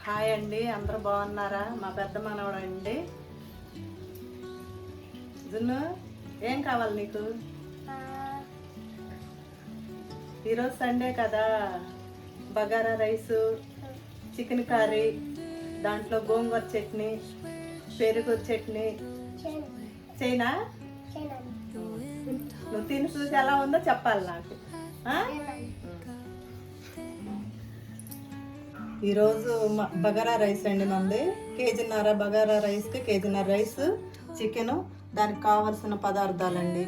Hi అండి, అందరూ బాగున్నారా? మా పెద్ద మనవడు అండి. జున్ను, ఏం కావాలి నీకు? ఈరోజు సండే కదా, బగారా రైసు, చికెన్ కర్రీ, దాంట్లో గోంగూర చట్నీ, పెరుగు చట్నీ చేయనా? నువ్వు తిని చూసి ఎలా ఉందో చెప్పాలి నాకు. ఈరోజు బగారా రైస్ అండి. మంది కేజీన్నర బగారా రైస్కి కేజీన్నర రైస్, చికెను, దానికి కావాల్సిన పదార్థాలండి.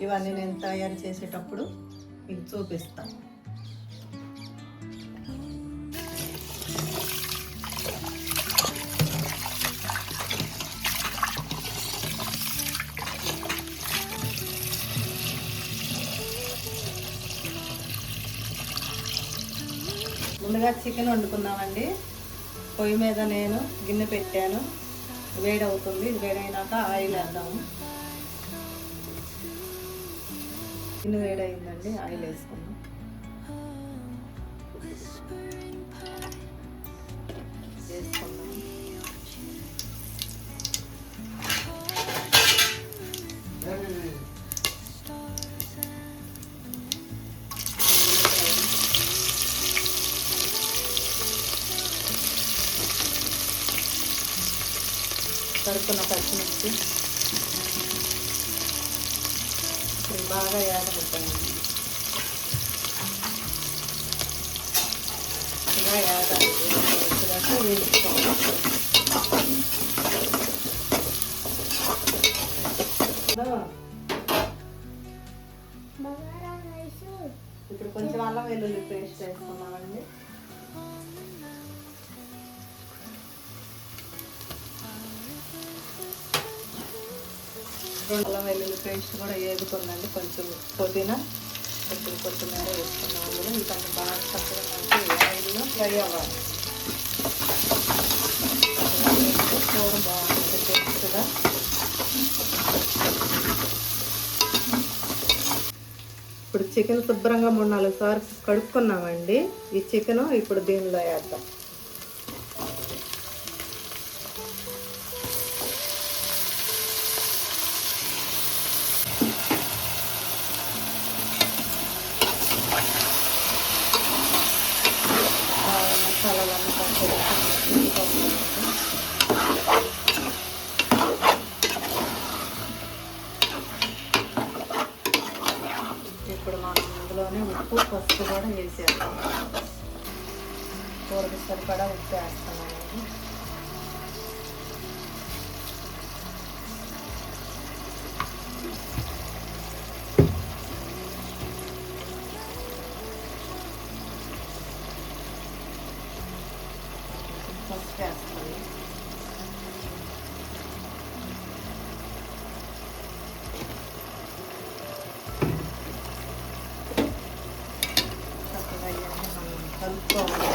ఇవన్నీ నేను తయారు చేసేటప్పుడు మీకు చూపిస్తాను. ముందుగా చికెన్ వండుకుందామండి. పొయ్యి మీద నేను గిన్నె పెట్టాను, వేడవుతుంది. ఇది వేడైనాక ఆయిల్ వేద్దాము. గిన్నె వేడైందండి, ఆయిల్ వేసుకుందాం. తరుక్కున్న పచ్చిమిర్చి బాగా యాదవుతాయండి. ఇలా యాదాలి వేసుకోవాలి. ఇప్పుడు కొంచెం అల్లం వెల్లుల్లి పేస్ట్ వేసుకున్నామండి. అల్లం వెల్లుల్లి పేస్ట్ కూడా వేగుతుందండి. కొంచెం పుదీనా, కొంచెం కొత్తిమీర వేసుకున్నాం. అందులో ఇంకొంచెం బాగా చక్కగా ఆయిల్లో ఫ్రై అవ్వాలి. కూర బాగుంటుంది టేస్ట్గా. ఇప్పుడు చికెన్ శుభ్రంగా 3-4 సార్లు కడుక్కున్నామండి. ఈ చికెన్ ఇప్పుడు దీనిలో వేద్దాం. మసాలాలన్నీ ఇప్పుడు మనం ఇందులోనే ఉప్పు, పసుపు కూడా వేసేద్దాం. కూరకి సరిపడా ఉప్పు వేస్తామండి. పసుపు వేస్తాను. చక్కగా ఇవన్నీ మనం కలుపుకోవాలి.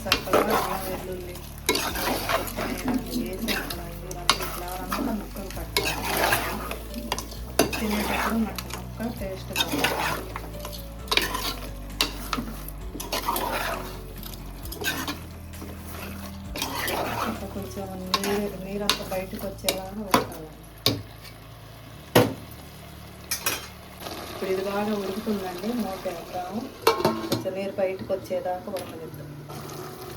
చక్కగా అల్లం వెల్లుల్లి వేసేస్తామండి. ఇట్లా అంతా ముక్కలు పట్టాలి. తినేటప్పుడు ముక్క టేస్ట్ బాగుంటుంది. కొంచెం నీరంతా బయటకు వచ్చేలాగా ఉడకాలి. ఇప్పుడు ఇది బాగా ఉడుకుతుందండి. మూత వేద్దాము. కొంచెం నీరు బయటకు వచ్చేదాకా ఉడకనిద్దాం.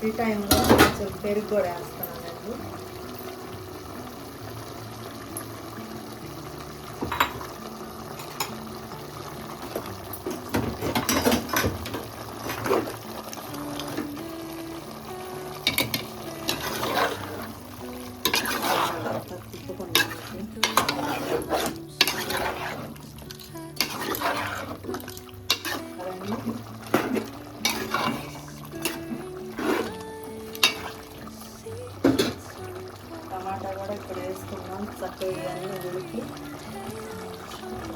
ఈ టైంలో కొంచెం పెరుగు కూడా వేస్తున్నానండి. టమాటా కూడా ఇప్పుడు వేసుకున్నాం. చక్కగా ఇవన్నీ ఉడికి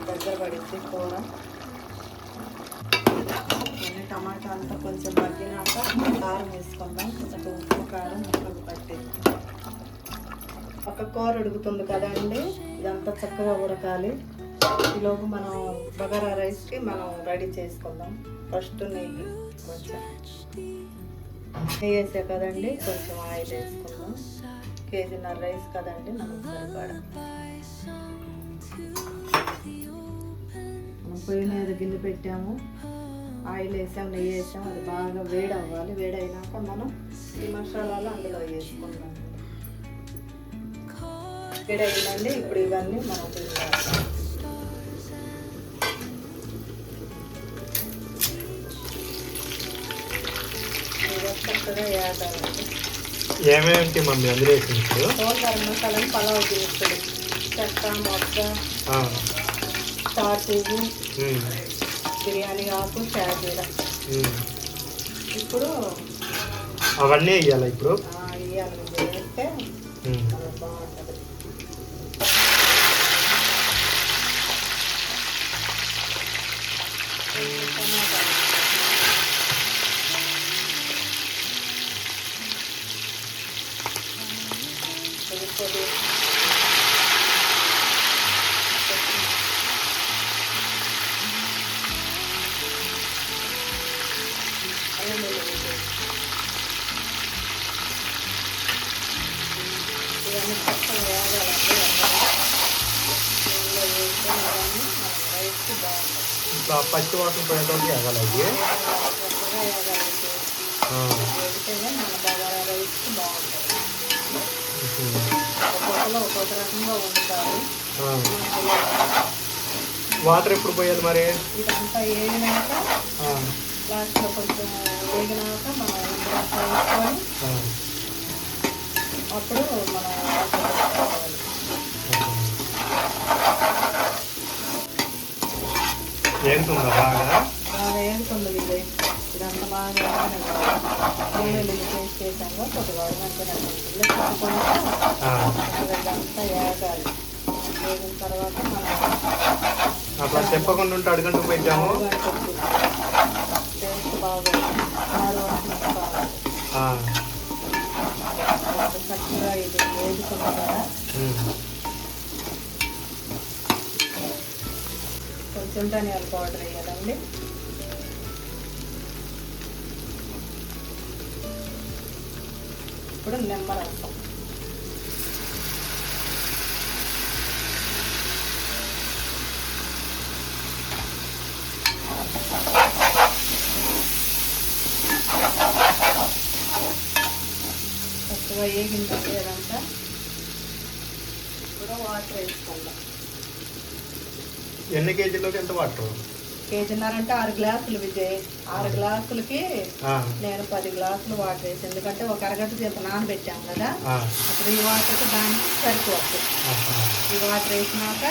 దగ్గర పడింది కూర. టమాటా అంతా కొంచెం మగ్గినాక కారం వేసుకుందాం. కొంచెం ఉప్పు, కారం ముక్కలు పట్టేది. ఒక కూర ఉడుకుతుంది కదండి, ఇదంతా చక్కగా ఉడకాలి. ఈలోపు మనం బగారా రైస్కి మనం రెడీ చేసుకుందాం. ఫస్ట్ నెయ్యి కొంచెం నెయ్యి వేసా కదండి, కొంచెం ఆయిల్ వేసుకుందాం. కేజీన్నర రైస్ కదండి, మనకు సరిపడా. మనం పొయ్యి మీద గిన్నె పెట్టాము, ఆయిల్ వేసాము, నెయ్యి వేసాము. అది బాగా వేడి అవ్వాలి. వేడి అయినాక మనం ఈ మసాలాలు అందులో వేసుకుందాం. వేడి అయిందండి. ఇప్పుడు ఇవన్నీ మనం తింటాం. చక్కగా వేయాలండి. ఏమేమి మమ్మీ అందులో వేసింది? హోల్ గరం మసాలాని, పలావ్ దినుసులు, చెక్క, మొక్క, చాట్ పువ్వు, బిర్యానీ ఆకు, షాజీరా. ఇప్పుడు అవన్నీ వేయాలి. ఇప్పుడు వేయాలి. వేస్తే బాగుంటుంది. పొడి ఇవన్నీ చక్కగా వేగాలండి. రైస్కి బాగుంటుంది. ఇప్పుడు పచ్చి వాసన పోయేటోకి వేగాలి. అవి చక్కగా వేగాలి. వేగితేనే మన బగారా రైస్కి బాగుంటుంది. ఒక్కొక్కరు ఒక్కొక్క రకంగా వండుతారు. వాటర్ ఎప్పుడు పోయాలి మరి? ఇదంతా వేగినాక లాస్ట్లో కొంచెం వేగినాక మనం వేసుకొని అప్పుడు మనం వేగుతుందా? బాగా వేగుతుంది. విజయ్ ఇదంతా బాగా నూనెలు పేస్ట్ చేసాము. కొద్దిగా ఇదంతా వేగాలి. వేగిన తర్వాత మనం అట్లా చెప్పకుండా ఉంటే అడుగంటూ పెట్టాము. టేస్ట్ బాగుంది. చక్కగా ఇది వేగుతుంది కదా. కొంచెం ధనియాల పౌడర్ వేయాలండి. ఇప్పుడు నిమ్మరసం, చక్కగా వేగిందంటే ఇదంతా. ఇప్పుడు వాటర్ వేసుకుందాం. ఎన్ని కేజీలోకి ఎంత వాటర్? కేజీన్నర అంటే 6 గ్లాసులు విజయ్. 6 గ్లాసులకి నేను 10 గ్లాసులు వాటర్ వేసి, ఎందుకంటే ఒక అరగంట సేపు నానబెట్టాము కదా. అప్పుడు ఈ వాటర్కి దానికి సరిపోతుంది. ఈ వాటర్ వేసినాక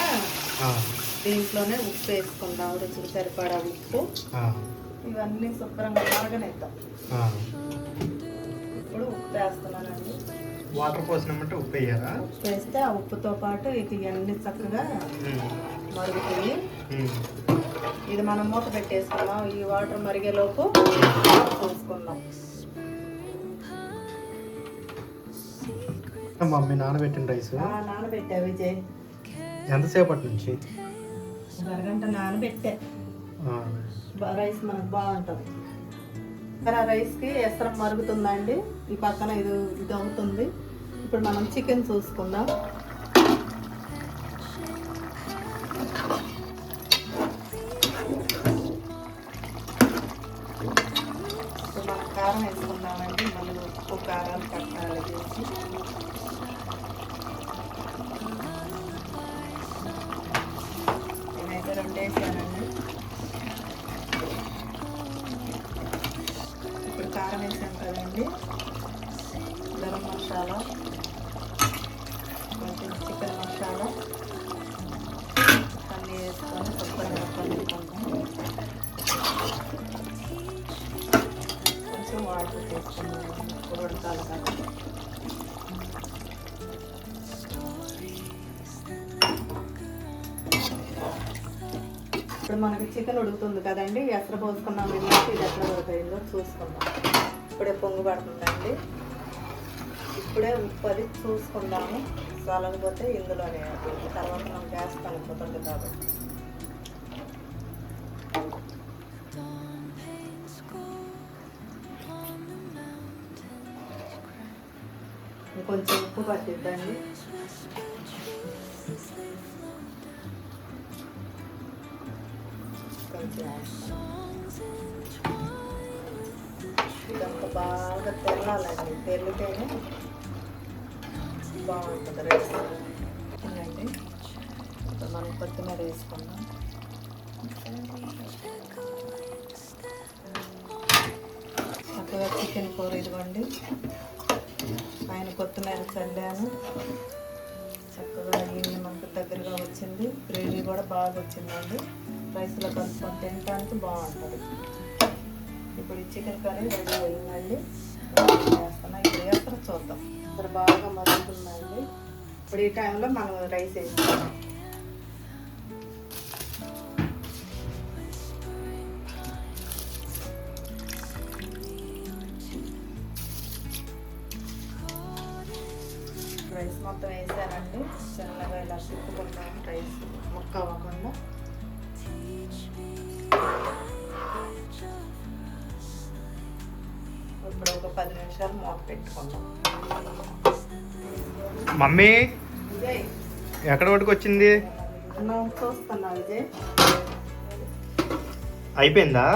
దీంట్లోనే ఉప్పు వేసుకుందాం, రుచికి సరిపడా ఉప్పు. ఇవన్నీ శుభ్రంగా మరగనిద్దాం. ఇప్పుడు ఉప్పు వేస్తున్నానండి. వాటర్ పోసినామంటే ఉప్పు వేయాలా? ఉప్పు వేస్తే ఆ ఉప్పుతో పాటు ఇది అన్ని చక్కగా మరుగుతుంది. ఇది మనం మూత పెట్టేసుకున్నాం. ఈ వాటర్ మరిగేలోపు చూసుకుందాం. మమ్మీ నానబెట్టిన రైస్ నానబెట్టా విజయ్. ఎంతసేపటి నుంచి? అరగంట నానబెట్టా. రైస్ మనకు బాగుంటుంది. ఆ రైస్కి ఎసరం మరుగుతుందండి. ఈ పక్కన ఇది అవుతుంది. ఇప్పుడు మనం చికెన్ చూసుకుందాం. ఇప్పుడు మనం కారం వేసుకుందామండి. మళ్ళీ ఉప్పు కారం కట్టాలి చేసి. నేనైతే 2 వేసానండి. ఇప్పుడు కారం వేసాం కదండి. గరం మసాలా, కొంచెం చికెన్ మసాలా అన్నీ వేసుకొని శుభ్రంగా కలుపుకుందాం. కొంచెం వాటర్ తీసుకుందాం. ఉడకాలి కదా. ఇప్పుడు మనకి చికెన్ ఉడుకుతుంది కదండి. ఎసరు పోసుకున్నాం. ఇది ఎట్లా ఉడకైందో చూసుకుందాం. ఇప్పుడే పొంగు పడుతుందండి. ఇప్పుడే ఉప్పు అది చూసుకుందాము. చాలకపోతే ఇందులోనే తర్వాత మనం గ్యాస్ కలుపుతుంది కాబట్టి. కొంచెం ఉప్పు పట్టిద్దండి. కొంచెం వేస్తాను. ఇదంతా బాగా తెల్లాలండి, తెల్లితేనే బాగుంటుంది రైస్. అండి మనం కొత్తిమీర వేసుకుందాం. చక్కగా చికెన్ కూర ఇదిగోండి, పైన కొత్తిమీర చల్లాను. చక్కగా అయ్యింది, మనకు దగ్గరగా వచ్చింది. గ్రేవీ కూడా బాగా వచ్చిందండి. రైస్లో కలుపుకొని తినడానికి బాగుంటుంది. ఇప్పుడు ఈ చికెన్ కర్రీ రెడీ అయిందండి. వేస్తున్నా, ఇప్పుడు వేస్తారో చూద్దాం. ఇక్కడ బాగా మరుగుతుందండి. ఇప్పుడు ఈ టైంలో మనం రైస్ వేస్తాం. రైస్ మొత్తం వేసానండి. చిన్నగా ఇలా తిప్పుకుంటాను, రైస్ ముక్క అవ్వకుండా. ఇప్పుడు ఒక 10 నిమిషాలు మూత పెట్టుకుందాం. మమ్మీ విజయ్ ఎక్కడ పట్టుకొచ్చింది? అన్నం చూస్తున్నా విజయ్. అయిపోయిందా?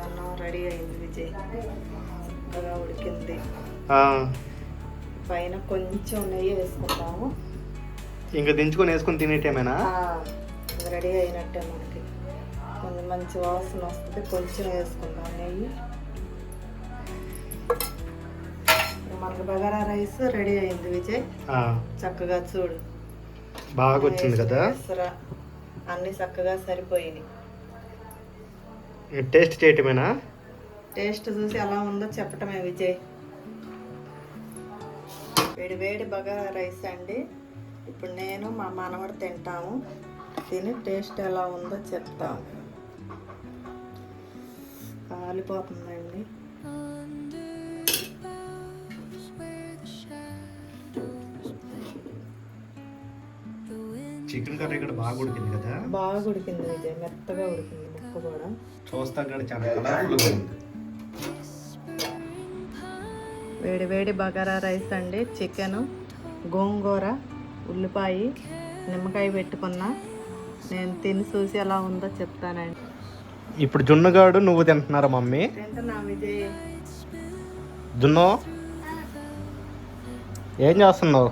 అన్నం రెడీ అయింది విజయ్, చక్కగా ఉడికింది. పైన కొంచెం నెయ్యి వేసుకుంటాము. ఇంకా దించుకొని వేసుకొని తినేటేమేనా? రెడీ అయినట్టే, మనకి కొంచెం మంచి వాసన వస్తుంది. కొంచెం వేసుకుందాం నెయ్యి. మనకి బగారా రైస్ రెడీ అయింది విజయ్. చక్కగా చూడు, బాగా వచ్చింది కదా. అన్ని చక్కగా సరిపోయినాయి. టేస్ట్ చేయటమేనా? టేస్ట్ చూసి ఎలా ఉందో చెప్పటమే విజయ్. వేడి వేడి బగారా రైస్ అండి. ఇప్పుడు నేను మా మనవడు తింటాము. తిని టేస్ట్ ఎలా ఉందో చెప్తాము. కాలిపోతుందండి. చికెన్ కర్రీ ఇక్కడ బాగా ఉడికింది కదా. బాగా ఉడికింది విజయ్, మెత్తగా ఉడికింది ముక్క కూడా. చూస్తా కూడా చాలా కలర్ఫుల్గా ఉంది. వేడి వేడి బగారా రైస్ అండి. చికెను, గోంగూర, ఉల్లిపాయ, నిమ్మకాయ పెట్టుకున్నా. నేను తిని చూసి ఎలా ఉందో చెప్తానండి. ఇప్పుడు జున్నగాడు నువ్వు తింటున్నారా మమ్మీ? తింటున్నా విజయ్. జున్ను ఏం చేస్తున్నావు?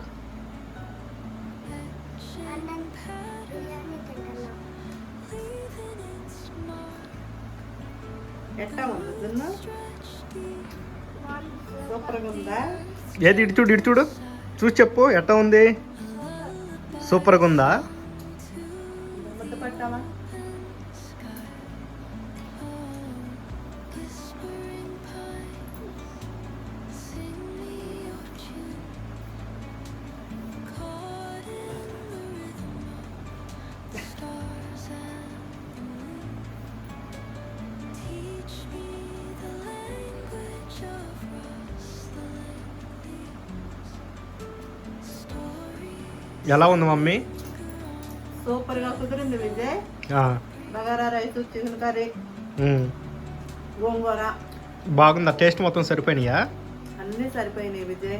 ఎట్టా ఉంది జున్ను? సూపర్గా ఉందా? ఏది ఇటు చూడు, ఇటు చూడు, చూసి చెప్పు ఎట్టా ఉంది. సూపర్గా ఉందా? ముద్ద పట్టావా? ఎలా ఉంది మమ్మీ? సూపర్గా కుదిరింది Vijay. Bagara rice, chicken curry, gongura బాగుందా? టేస్ట్ మొత్తం సరిపోయినాయా? అన్నీ సరిపోయినాయి విజయ్.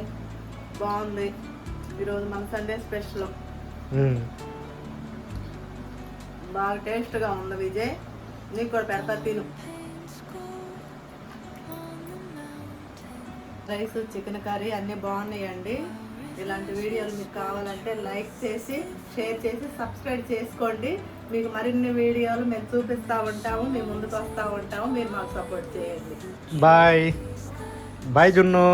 బాగుంది. ఈరోజు మన సండే స్పెషల్. బాగా టేస్ట్గా ఉంది విజయ్. నీకు కూడా పెడతా, తిను. రైస్, చికెన్ కర్రీ అన్నీ బాగున్నాయండి. ఇలాంటి వీడియోలు మీకు కావాలంటే లైక్ చేసి, షేర్ చేసి, సబ్స్క్రైబ్ చేసుకోండి. మీకు మరిన్ని వీడియోలు మేము చూపిస్తూ ఉంటాము, మేము ముందుకు వస్తూ ఉంటాము. మీరు మాకు సపోర్ట్ చేయండి. బాయ్ బాయ్ జున్ను.